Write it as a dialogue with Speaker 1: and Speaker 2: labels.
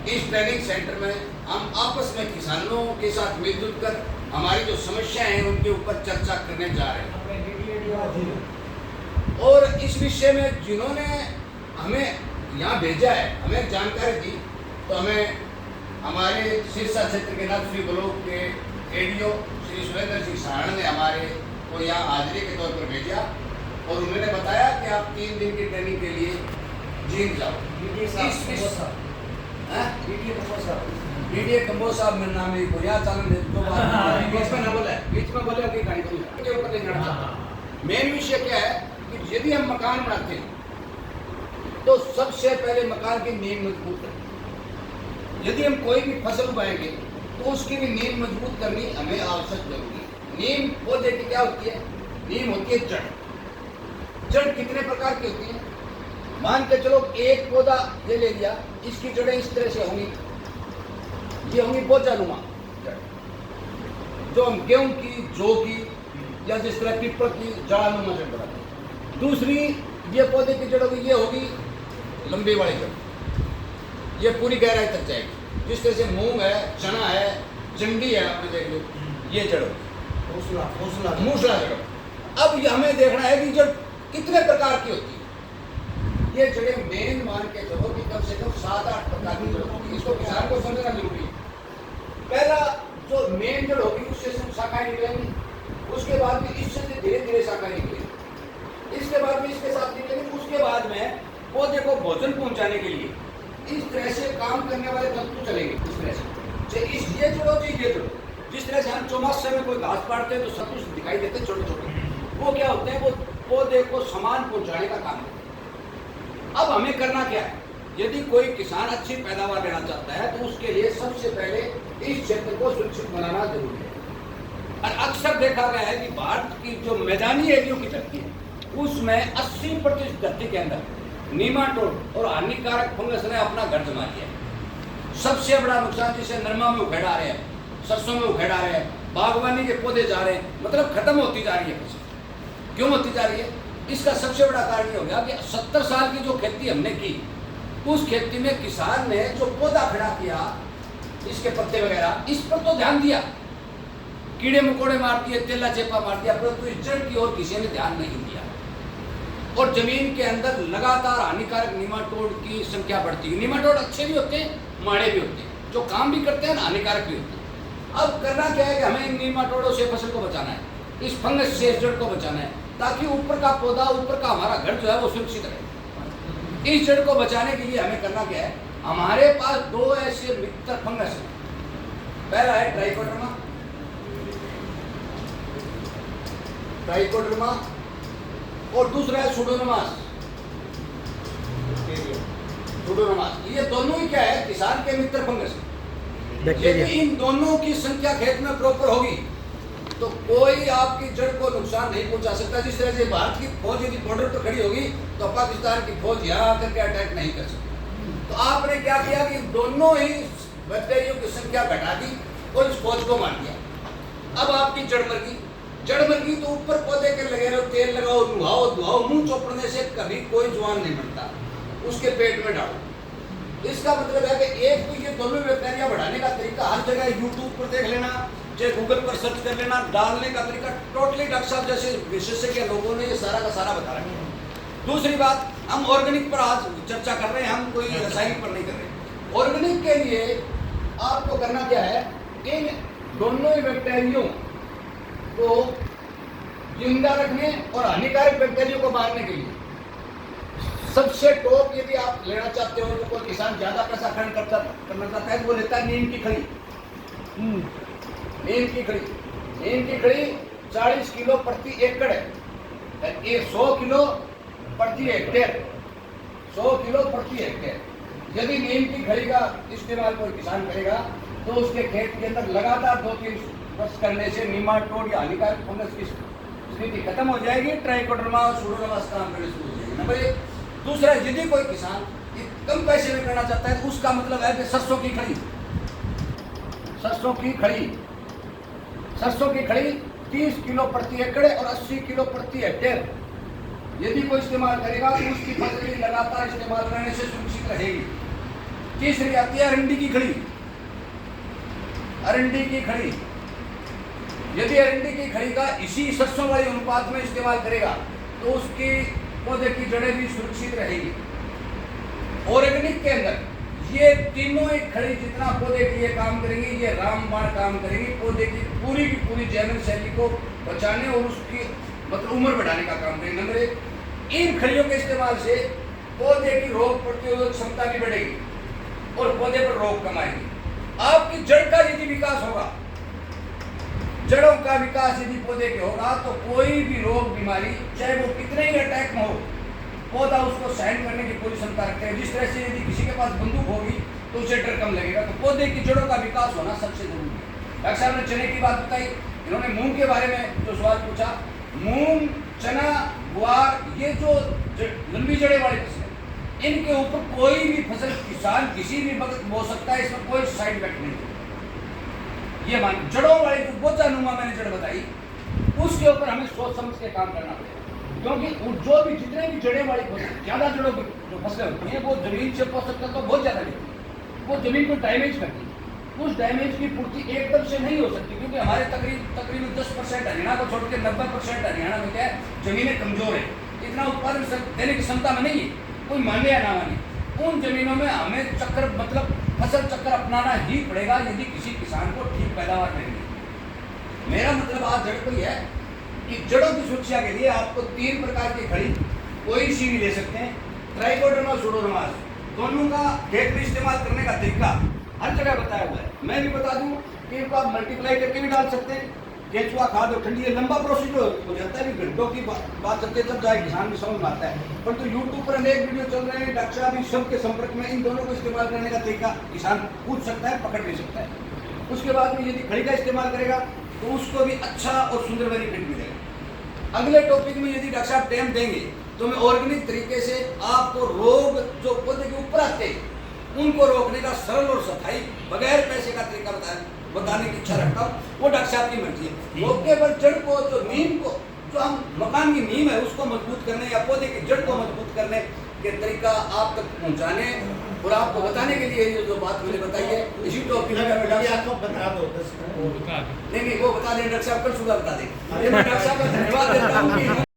Speaker 1: इस training centre में हम आपस में किसानों के साथ मिलजुल कर हमारी जो समस्याएं हैं उनके ऊपर चर्चा करने जा रहे हैं। और इस विषय में जिन्होंने हमें यहाँ भेजा है, हमें जानकारी दी, तो हमें हमारे सिरसा क्षेत्र के नर्सरी ब्लॉक के एडीओ श्री सुरेंद्र सिंह सहारण ने हमारे को यहाँ हाजिरी के तौर पर भेजा और उन्होंने बताया कि आप 3 दिन की ट्रेनिंग के लिए जींद जाओ। बीडीए कंबोज साहब मेरा नाम है, यहाँ चालन बीच में ना बोला है, बीच में बोले कि गाड़ी के ऊपर ले जाना चाहता। मेन विषय क्या है कि यदि हम मकान बनाते हैं तो सबसे पहले मकान की नींव मजबूत करनी। यदि हम कोई भी फसल उगाएंगे तो उसकी भी नींव मजबूत करनी हमें आवश्यक जरूरी है। नींव पौधे की क्या होती है? नींव होती है जड़। जड़ कितने प्रकार की होती है? मान के चलो एक पौधा ये ले लिया, इसकी जड़ें इस तरह से होंगी, ये होंगी बोझानुमा जड़, जो हम गेहूं की, जौ की या जिस तरह पीपल की जड़ानुमा जड़ बनाते हैं। दूसरी ये पौधे की जड़ होगी, ये होगी लंबी वाली जड़, ये पूरी गहराई तक जाएगी। जिस तरह से मूंग है, चना है, चंडी है, आपने देख लो, ये जड़ होगी मूसला जड़। अब ये हमें देखना है कि जड़ कितने प्रकार की होती है। ये जड़ें मेन मान के चलो कि कम से कम 7-8 प्रकार की जड़ होगी। इसको किसान को समझना जरूरी है। पहला जो मेन जड़ होगी उससे शाखाएं निकलेंगी, उसके बाद भी इससे धीरे धीरे शाखाएं निकलेंगी, इसके बाद भी इसके साथ निकलेंगी, उसके बाद में पौधे को भोजन पहुंचाने के लिए इस तरह से काम करने वाले तंतु चलेंगे। इस तरह से ये जोड़ो जी, ये जोड़ो। जिस तरह से हम चौमासे में कोई घास काटते हैं तो सब कुछ दिखाई देते हैं छोटे छोटे, वो क्या होते हैं? वो पौधे को सामान पहुंचाने का काम करते हैं। अब हमें करना क्या है? यदि कोई किसान अच्छी पैदावार लेना चाहता है तो उसके लिए सबसे पहले इस क्षेत्र को सुरक्षित बनाना जरूरी है। और अक्सर देखा गया है कि भारत की जो मैदानी एरियो की धरती है उसमें 80% धरती के अंदर नीमाटोड और हानिकारक फंगस ने अपना घर जमा लिया है। सबसे बड़ा नुकसान जिसे नरमा में उखेड़ आ रहे हैं, सरसों में उखेड़ आ रहे हैं, बागवानी के पौधे जा रहे हैं, मतलब खत्म होती जा रही है फसल। क्यों होती जा रही है? इसका सबसे बड़ा कारण ये हो गया कि 70 साल की जो खेती हमने की, उस खेती में किसान ने जो पौधा खड़ा किया, इसके पत्ते वगैरह, इस पर तो ध्यान दिया, कीड़े मकोड़े मार दिए, तेला चेपा मार दिया, परंतु इस जड़ की ओर किसी ने ध्यान नहीं दिया। और जमीन के अंदर लगातार हानिकारक नीमाटोड की संख्या बढ़ती है। नीमाटोड अच्छे भी होते हैं, माड़े भी होते हैं, जो काम भी करते हैं, हानिकारक भी होते हैं। अब करना क्या है कि हमें इन नीमाटोडों से फसल को बचाना है, इस फंगस से इस जड़ को बचाना है, ताकि ऊपर का पौधा, ऊपर का हमारा घर जो है वो सुरक्षित रहे। इस जड़ को बचाने के लिए हमें करना क्या है? हमारे पास 2 ऐसे मित्र फंगस हैं। पहला है ट्राइकोडर्मा और दूसरा है सुडोमोनास। ये दोनों ही क्या है? किसान के मित्र फंगस है। यदि इन दोनों की संख्या खेत में प्रॉपर होगी तो कोई आपकी जड़ को नुकसान नहीं पहुंचा सकता। जिस तरह से भारत की फौज यदि बॉर्डर पर खड़ी होगी तो पाकिस्तान की फौज यहाँ आकर के अटैक नहीं कर सकती। तो आपने क्या किया कि दोनों ही बैक्टीरिया की संख्या घटा दी और इस फौज को मार दिया। अब आपकी जड़ मर गई तो ऊपर पौधे के लगे रहो, तेल लगाओ, धुआओ, मुंह चोपड़ने से कभी कोई जुआन नहीं बनता, उसके पेट में डालो। इसका मतलब है कि एक तो ये दोनों बैक्टीरिया बढ़ाने का तरीका हर जगह यूट्यूब पर देख लेना, चाहे गूगल पर सर्च कर लेना, डालने का तरीका टोटली डॉक्टर साहब जैसे विशेषज्ञ लोगों ने ये सारा का सारा बता रखा है। दूसरी बात, हम ऑर्गेनिक पर आज चर्चा कर रहे हैं, हम कोई रासायनिक पर नहीं कर रहे। ऑर्गेनिक के लिए आपको करना क्या है? इन दोनों ही बैक्टीरियों को जिंदा रखने और हानिकारक बैक्टीरिया को मारने के लिए सबसे टॉप यदि आप लेना चाहते हो, तो कोई किसान ज्यादा पैसा खर्च करना चाहता है, वो लेता है नीम की खड़ी। नीम की खड़ी 40 किलो प्रति एकड़ है, 100 किलो प्रति हेक्टेयर, 100 किलो प्रति हेक्टेयर। यदि नीम की खड़ी का इस्तेमाल कोई किसान करेगा तो उसके खेत के अंदर लगातार 2-3 वर्ष करने से नीमाटोड या हानिकारक फंगस की स्थिति खत्म हो जाएगी। ट्राइकोडर्मा और सुडोमोनास काम करने शुरू हो जाएगी। नंबर 1। दूसरा, यदि कोई किसान कम पैसे में करना चाहता है तो उसका मतलब है कि सरसों की खड़ी 30 किलो प्रति एकड़ और 80 किलो प्रति हेक्टेयर यदि कोई इस्तेमाल करेगा तो उसकी फसल लगातार इस्तेमाल करने से सुरक्षित रहेगी। तीसरी आती है अरंडी की खड़ी। अरंडी की खड़ी, यदि अरंडी की खड़ी का इसी सरसों वाली अनुपात में इस्तेमाल करेगा तो उसकी पौधे की जड़ें भी सुरक्षित रहेगी। ऑर्गेनिक के अंदर ये तीनों एक खड़ी जितना पौधे के लिए काम करेंगी, ये रामबाण काम करेंगी, पौधे की पूरी जैविक शैली को बचाने और उसकी मतलब उम्र बढ़ाने का काम करेंगे। नंबर एक, इन खड़ियों के इस्तेमाल से पौधे की रोग प्रतिरोधक क्षमता भी बढ़ेगी और पौधे पर रोग कम आएगी। आपकी जड़ का यदि विकास होगा, जड़ों का विकास यदि पौधे के होगा तो कोई भी रोग बीमारी चाहे वो कितने ही अटैक में हो, पौधा उसको सहन करने की पूरी क्षमता रखते हैं। जिस तरह से यदि किसी के पास बंदूक होगी तो उसे डर कम लगेगा। तो पौधे की जड़ों का विकास होना सबसे जरूरी है। डॉक्टर साहब ने चने की बात बताई, इन्होंने मूंग के बारे में जो सवाल पूछा, मूंग, चना, ग्वार, ये जो लंबी जड़ें वाली फसल है, इनके ऊपर कोई भी फसल किसान किसी भी वक्त बो सकता है, इसमें कोई साइड इफेक्ट नहीं। ये मान जड़ों वाली जो बोझानुमा मैंने जड़ बताई, उसके ऊपर हमें सोच समझ के काम करना पड़ेगा, क्योंकि जो भी जितने भी जड़ें वाली फसल, ज्यादा जड़ों की जो फसलें होती हैं वो जमीन से पोषक तत्व बहुत ज्यादा लेती है, वो जमीन को डैमेज करती है। उस डैमेज की पूर्ति एकदम से नहीं हो सकती, क्योंकि हमारे तकरीबन 10% हरियाणा को छोड़ के 90% हरियाणा में क्या है, जमीनें कमजोर है, इतना उत्पादन देने की क्षमता में नहीं है, कोई माने या ना माने। उन जमीनों में हमें चक्र मतलब फसल चक्र अपनाना ही पड़ेगा यदि किसी किसान को ठीक पैदावार मिलेगी। मेरा मतलब आज जड़ कोई है कि जड़ों की सुरक्षा के लिए आपको 3 प्रकार की खड़ी कोई सी भी ले सकते हैं। ट्राइकोडर्मा, सूडोमोनास, दोनों का खेत में इस्तेमाल करने का तरीका हर जगह बताया हुआ है। मैं भी बता दूं कि इनको आप मल्टीप्लाई करके भी डाल सकते हैं। केंचुआ खाद और ठंडी, ये लंबा प्रोसीजर हो जाता है, घंटों की बात करते तब जाए किसान भी समझ में आता है। पर तो यूट्यूब पर अनेक वीडियो चल रहे हैं, डॉक्टर साहब इस सब के संपर्क में इन दोनों को इस्तेमाल करने का तरीका किसान पूछ सकता है, पकड़ भी सकता है। उसके बाद में यदि खड़ी का इस्तेमाल करेगा तो उसको भी अच्छा और सुंदर बेनिफिट मिलेगा। अगले टॉपिक में यदि डॉक्टर साहब टाइम देंगे तो मैं ऑर्गेनिक तरीके से आपको रोग जो पौधे के ऊपर आते हैं उनको रोकने का सरल और सफाई बगैर पैसे का तरीका बताने की इच्छा रखता हूँ। वो डॉक्टर साहब की मर्जी है। मौके पर जड़ को, जो नीम को, जो हम मकान की नीम है उसको मजबूत करने या पौधे की जड़ को मजबूत करने के तरीका आप तक पहुँचाने और आपको बताने के लिए ये जो बात मैंने बताई है, इसी टॉपिक में आपको बता दो। नहीं वो बता दें डॉक्टर साहब, कल सुबह बता दें। मैं डॉक्टर साहब का धन्यवाद देता हूँ।